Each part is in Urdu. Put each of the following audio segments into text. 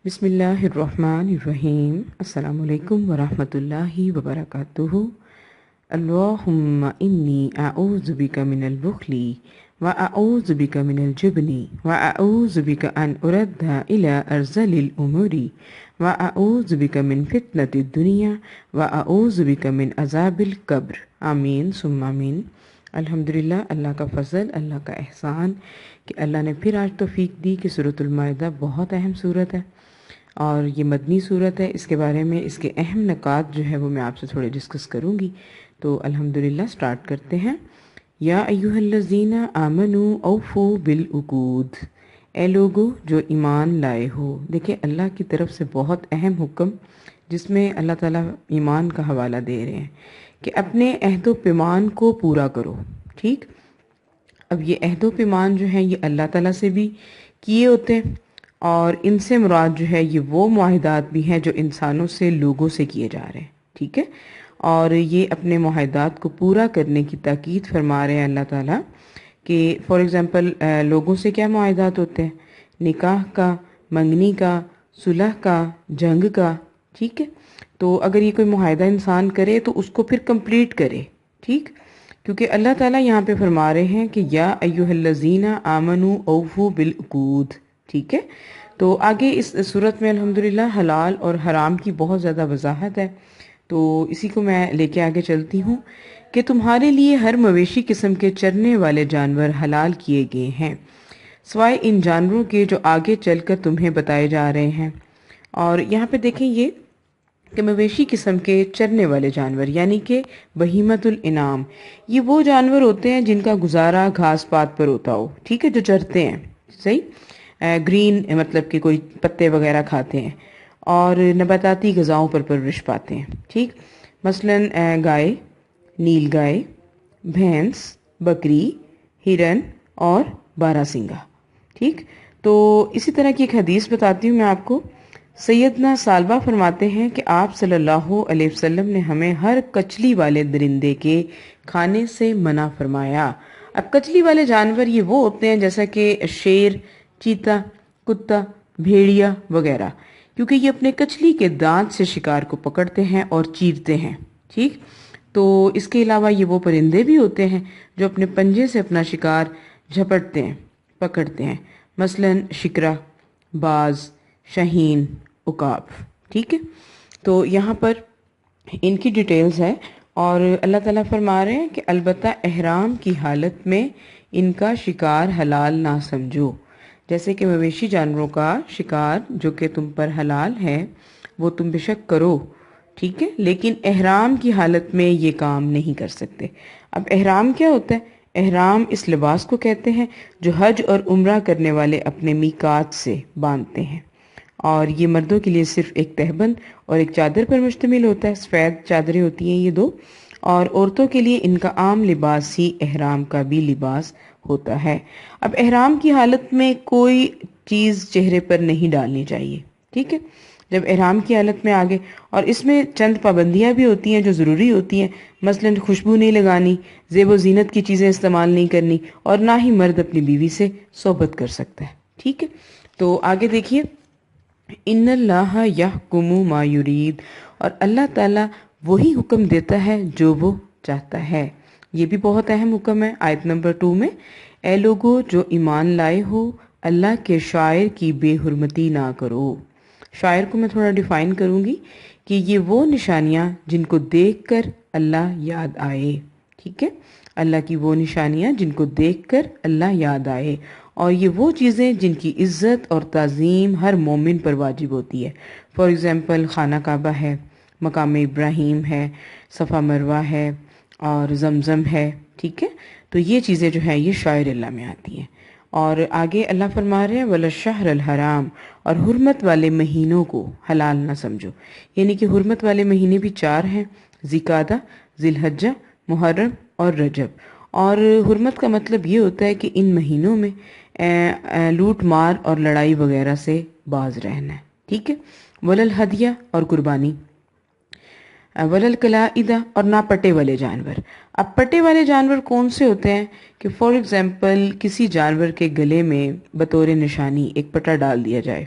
بسم اللہ الرحمن الرحیم۔ السلام علیکم ورحمۃ اللہ وبرکاتہ۔ اللہم انی اعوذ بک من البخل واعوذ بک من الجبن واعوذ بک ان ارد الی ارذل الامور واعوذ بک من فتنۃ الدنیا واعوذ بک من عذاب القبر۔ آمین ثم آمین۔ الحمدللہ، اللہ کا فضل، اللہ کا احسان کہ اللہ نے پھر آج توفیق دی کہ سورۃ المائدہ بہت اہم سورت ہے اور یہ مدنی صورت ہے۔ اس کے بارے میں اس کے اہم نکات جو ہے وہ میں آپ سے تھوڑے ڈسکس کروں گی، تو الحمدللہ سٹارٹ کرتے ہیں۔ یا ایھا الذین آمنوا اوفوا بالعقود، اے لوگو جو ایمان لائے ہو۔ دیکھیں، اللہ کی طرف سے بہت اہم حکم جس میں اللہ تعالیٰ ایمان کا حوالہ دے رہے ہیں کہ اپنے عہد و پیمان کو پورا کرو۔ ٹھیک، اب یہ عہد و پیمان جو ہیں یہ اللہ تعالیٰ سے بھی کیے ہوتے ہیں، اور ان سے مراد جو ہے یہ وہ معاہدات بھی ہیں جو انسانوں سے، لوگوں سے کیے جا رہے ہیں۔ ٹھیک ہے، اور یہ اپنے معاہدات کو پورا کرنے کی تاکید فرما رہے ہیں اللہ تعالیٰ کہ فار ایگزامپل لوگوں سے کیا معاہدات ہوتے ہیں؟ نکاح کا، منگنی کا، صلح کا، جنگ کا۔ ٹھیک ہے، تو اگر یہ کوئی معاہدہ انسان کرے تو اس کو پھر کمپلیٹ کرے۔ ٹھیک، کیونکہ اللہ تعالیٰ یہاں پہ فرما رہے ہیں کہ یا ایھا الذین آمنوا اوفوا بالعقود۔ ٹھیک ہے، تو آگے اس صورت میں الحمدللہ حلال اور حرام کی بہت زیادہ وضاحت ہے، تو اسی کو میں لے کے آگے چلتی ہوں کہ تمہارے لیے ہر مویشی قسم کے چرنے والے جانور حلال کیے گئے ہیں سوائے ان جانوروں کے جو آگے چل کر تمہیں بتائے جا رہے ہیں۔ اور یہاں پہ دیکھیں یہ کہ مویشی قسم کے چرنے والے جانور یعنی کہ بہیمۃ الانعام، یہ وہ جانور ہوتے ہیں جن کا گزارا گھاس پات پر ہوتا ہو۔ ٹھیک ہے، جو چرتے ہیں، صحیح، گرین مطلب کہ کوئی پتے وغیرہ کھاتے ہیں اور نباتاتی غذاؤں پر پرورش پاتے ہیں۔ ٹھیک، مثلاً گائے، نیل گائے، بھینس، بکری، ہرن اور باراسنگا۔ ٹھیک، تو اسی طرح کی ایک حدیث بتاتی ہوں میں آپ کو۔ سیدنا ثعلبہ فرماتے ہیں کہ آپ صلی اللہ علیہ وسلم نے ہمیں ہر کچلی والے درندے کے کھانے سے منع فرمایا۔ اب کچلی والے جانور یہ وہ ہوتے ہیں جیسا کہ شیر، چیتا، کتا، بھیڑیا وغیرہ، کیونکہ یہ اپنے کچلی کے دانت سے شکار کو پکڑتے ہیں اور چیرتے ہیں۔ ٹھیک، تو اس کے علاوہ یہ وہ پرندے بھی ہوتے ہیں جو اپنے پنجے سے اپنا شکار جھپٹتے ہیں، پکڑتے ہیں، مثلاً شکرا، باز، شاہین، عقاب۔ ٹھیک ہے، تو یہاں پر ان کی ڈیٹیلز ہے، اور اللہ تعالیٰ فرما رہے ہیں کہ البتہ احرام کی حالت میں ان کا شکار حلال نہ سمجھو۔ جیسے کہ مویشی جانوروں کا شکار جو کہ تم پر حلال ہے وہ تم بے شک کرو، ٹھیک ہے، لیکن احرام کی حالت میں یہ کام نہیں کر سکتے۔ اب احرام کیا ہوتا ہے؟ احرام اس لباس کو کہتے ہیں جو حج اور عمرہ کرنے والے اپنے میقات سے باندھتے ہیں، اور یہ مردوں کے لیے صرف ایک تہبند اور ایک چادر پر مشتمل ہوتا ہے، سفید چادریں ہوتی ہیں یہ دو، اور عورتوں کے لیے ان کا عام لباس ہی احرام کا بھی لباس ہوتا ہے۔ اب احرام کی حالت میں کوئی چیز چہرے پر نہیں ڈالنی چاہیے۔ ٹھیک ہے، جب احرام کی حالت میں آگے، اور اس میں چند پابندیاں بھی ہوتی ہیں جو ضروری ہوتی ہیں، مثلاً خوشبو نہیں لگانی، زیب و زینت کی چیزیں استعمال نہیں کرنی، اور نہ ہی مرد اپنی بیوی سے صحبت کر سکتا ہے۔ ٹھیک ہے، تو آگے دیکھیے، ان اللہ یحکم ما یرید، اور اللہ تعالیٰ وہی حکم دیتا ہے جو وہ چاہتا ہے۔ یہ بھی بہت اہم حکم ہے آیت نمبر 2 میں، اے لوگو جو ایمان لائے ہو اللہ کے شاعر کی بے حرمتی نہ کرو۔ شاعر کو میں تھوڑا ڈیفائن کروں گی کہ یہ وہ نشانیاں جن کو دیکھ کر اللہ یاد آئے۔ ٹھیک ہے، اللہ کی وہ نشانیاں جن کو دیکھ کر اللہ یاد آئے، اور یہ وہ چیزیں جن کی عزت اور تعظیم ہر مومن پر واجب ہوتی ہے۔ فار ایگزامپل خانہ کعبہ ہے، مقام ابراہیم ہے، صفا مروہ ہے، اور زمزم ہے۔ ٹھیک ہے، تو یہ چیزیں جو ہیں یہ شاعر اللہ میں آتی ہیں۔ اور آگے اللہ فرما رہے ہیں وَلَلشَّهْرَ الْحَرَامِ، اور حرمت والے مہینوں کو حلال نہ سمجھو، یعنی کہ حرمت والے مہینے بھی 4 ہیں، ذی-قعدہ، ذی الحجہ، محرم اور رجب۔ اور حرمت کا مطلب یہ ہوتا ہے کہ ان مہینوں میں لوٹ مار اور لڑائی وغیرہ سے باز رہنا ہے۔ ٹھیک ہے، وَلَلْهَدْيَ، اور قربانی، وَلَلْقَلَائِدَ، اور نہ پٹے والے جانور۔ اب پٹے والے جانور کون سے ہوتے ہیں کہ فار ایگزامپل کسی جانور کے گلے میں بطور نشانی ایک پٹا ڈال دیا جائے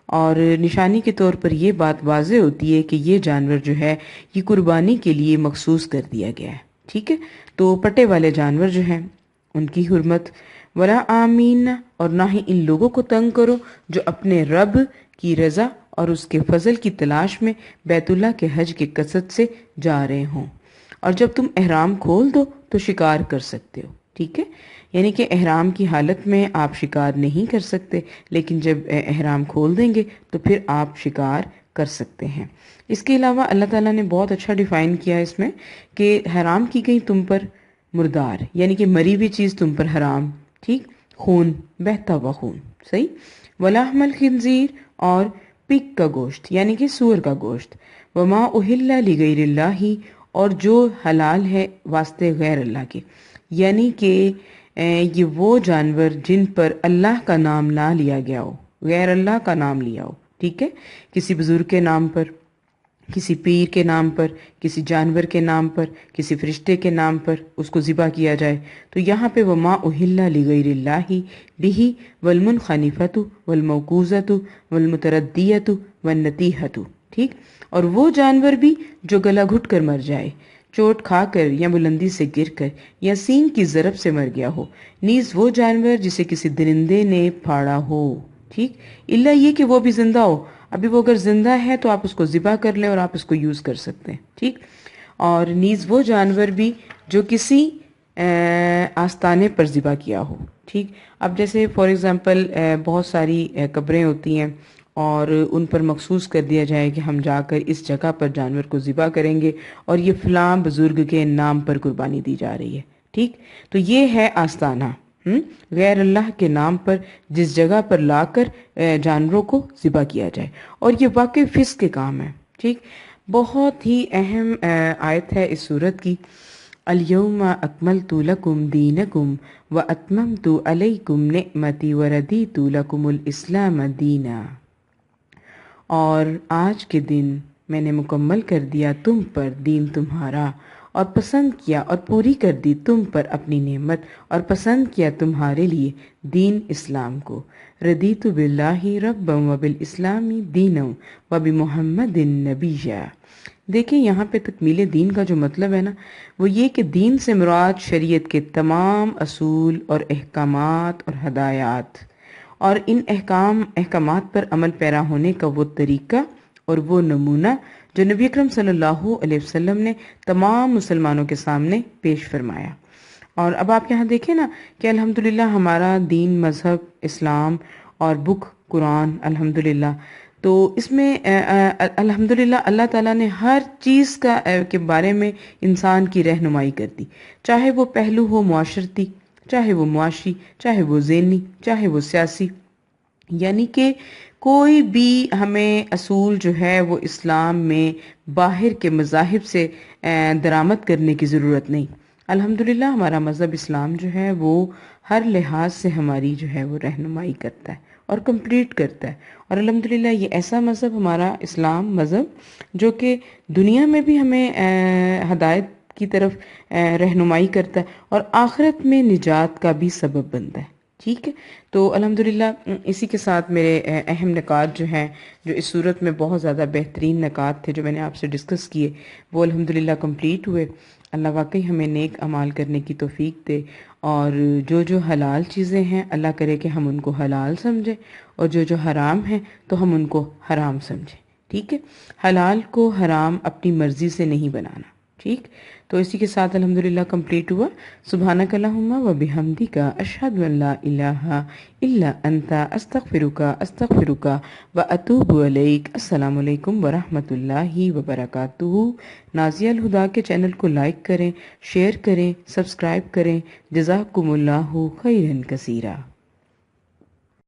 اور نشانی کے طور پر یہ بات واضح ہوتی ہے کہ یہ جانور جو ہے یہ قربانی کے لیے مخصوص کر دیا گیا ہے، ٹھیک ہے۔ تو پٹے والے جانور جو ہیں ان کی حرمت، ولا آمین، اور نہ ہی ان لوگوں کو تنگ کرو جو اپنے رب کی رضا اور اس کے فضل کی تلاش میں بیت اللہ کے حج کے قصد سے جا رہے ہوں، اور جب تم احرام کھول دو تو شکار کر سکتے ہو، ٹھیک ہے۔ یعنی کہ احرام کی حالت میں آپ شکار نہیں کر سکتے، لیکن جب احرام کھول دیں گے تو پھر آپ شکار کر سکتے ہیں۔ اس کے علاوہ اللہ تعالیٰ نے بہت اچھا ڈیفائن کیا ہے اس میں کہ حرام کی گئی تم پر مردار، یعنی کہ مری ہوئی چیز تم پر حرام، ٹھیک، خون، بہتا ہوا خون، صحیح، ولحم الخنزیر، اور پگ کا گوشت یعنی کہ سور کا گوشت، وما اہل لغیر اللہ، اور جو حلال ہے واسطے غیر اللہ کے، یعنی کہ یہ وہ جانور جن پر اللہ کا نام نہ لیا گیا ہو، غیر اللہ کا نام لیا ہو، ٹھیک ہے، کسی بزرگ کے نام پر، کسی پیر کے نام پر، کسی جانور کے نام پر، کسی فرشتے کے نام پر اس کو ذبح کیا جائے۔ تو یہاں پہ وما اہل لغیر اللہ بہ والمنخنقۃ والموقوذۃ والمتردیۃ والنطیحۃ، ٹھیک، اور وہ جانور بھی جو گلا گھٹ کر مر جائے، چوٹ کھا کر یا بلندی سے گر کر یا سینگ کی ضرب سے مر گیا ہو، نیز وہ جانور جسے کسی درندے نے پھاڑا ہو، ٹھیک، الا یہ کہ وہ بھی زندہ ہو۔ ابھی وہ اگر زندہ ہے تو آپ اس کو ذبح کر لیں اور آپ اس کو یوز کر سکتے ہیں، ٹھیک، اور نیز وہ جانور بھی جو کسی آستانے پر ذبح کیا ہو، ٹھیک۔ اب جیسے فار ایگزامپل بہت ساری قبریں ہوتی ہیں اور ان پر مخصوص کر دیا جائے کہ ہم جا کر اس جگہ پر جانور کو ذبح کریں گے اور یہ فلاں بزرگ کے نام پر قربانی دی جا رہی ہے، ٹھیک، تو یہ ہے آستانہ، غیر اللہ کے نام پر جس جگہ پر لا کر جانوروں کو ذبح کیا جائے، اور یہ واقعی فسق کے کام ہے، ٹھیک۔ بہت ہی اہم آیت ہے اس سورت کی، الیوم اکملت لکم دینکم واتممت علیکم نعمتی وردیت لکم الاسلام دینا، اور آج کے دن میں نے مکمل کر دیا تم پر دین تمہارا، اور پسند کیا اور پوری کر دی تم پر اپنی نعمت، اور پسند کیا تمہارے لیے دین اسلام کو، رضیت باللہ ربا وبالاسلام دینا وبمحمد نبیا۔ دیکھیں یہاں پہ تکمیل دین کا جو مطلب ہے نا، وہ یہ کہ دین سے مراد شریعت کے تمام اصول اور احکامات اور ہدایات، اور ان احکامات پر عمل پیرا ہونے کا وہ طریقہ اور وہ نمونہ جو نبی اکرم صلی اللہ علیہ وسلم نے تمام مسلمانوں کے سامنے پیش فرمایا۔ اور اب آپ یہاں دیکھیں نا کہ الحمدللہ ہمارا دین، مذہب اسلام اور بک قرآن، الحمدللہ، تو اس میں الحمدللہ اللہ تعالیٰ نے ہر چیز کے بارے میں انسان کی رہنمائی کر دی، چاہے وہ پہلو ہو معاشرتی، چاہے وہ معاشی، چاہے وہ ذہنی، چاہے وہ سیاسی، یعنی کہ کوئی بھی ہمیں اصول جو ہے وہ اسلام میں باہر کے مذاہب سے درآمد کرنے کی ضرورت نہیں۔ الحمدللہ ہمارا مذہب اسلام جو ہے وہ ہر لحاظ سے ہماری جو ہے وہ رہنمائی کرتا ہے اور کمپلیٹ کرتا ہے، اور الحمدللہ یہ ایسا مذہب ہمارا اسلام مذہب جو کہ دنیا میں بھی ہمیں ہدایت کی طرف رہنمائی کرتا ہے اور آخرت میں نجات کا بھی سبب بنتا ہے، ٹھیک ہے۔ تو الحمدللہ اسی کے ساتھ میرے اہم نکات جو ہیں، جو اس صورت میں بہت زیادہ بہترین نکات تھے جو میں نے آپ سے ڈسکس کیے، وہ الحمدللہ کمپلیٹ ہوئے۔ اللہ واقعی ہمیں نیک اعمال کرنے کی توفیق دے، اور جو حلال چیزیں ہیں اللہ کرے کہ ہم ان کو حلال سمجھیں، اور جو حرام ہیں تو ہم ان کو حرام سمجھیں، ٹھیک ہے۔ حلال کو حرام اپنی مرضی سے نہیں بنانا، ٹھیک۔ تو اسی کے ساتھ الحمدللہ کمپلیٹ ہوا۔ سبحانک اللہم و بحمدک، اشہد ان لا الہ الا انت، استغفرک و اتوب الیک۔ السلام علیکم ورحمۃ اللہ وبرکاتہ۔ نازیہ الہدیٰ کے چینل کو لائک کریں، شیئر کریں، سبسکرائب کریں۔ جزاکم اللہ خیرا کثیرا۔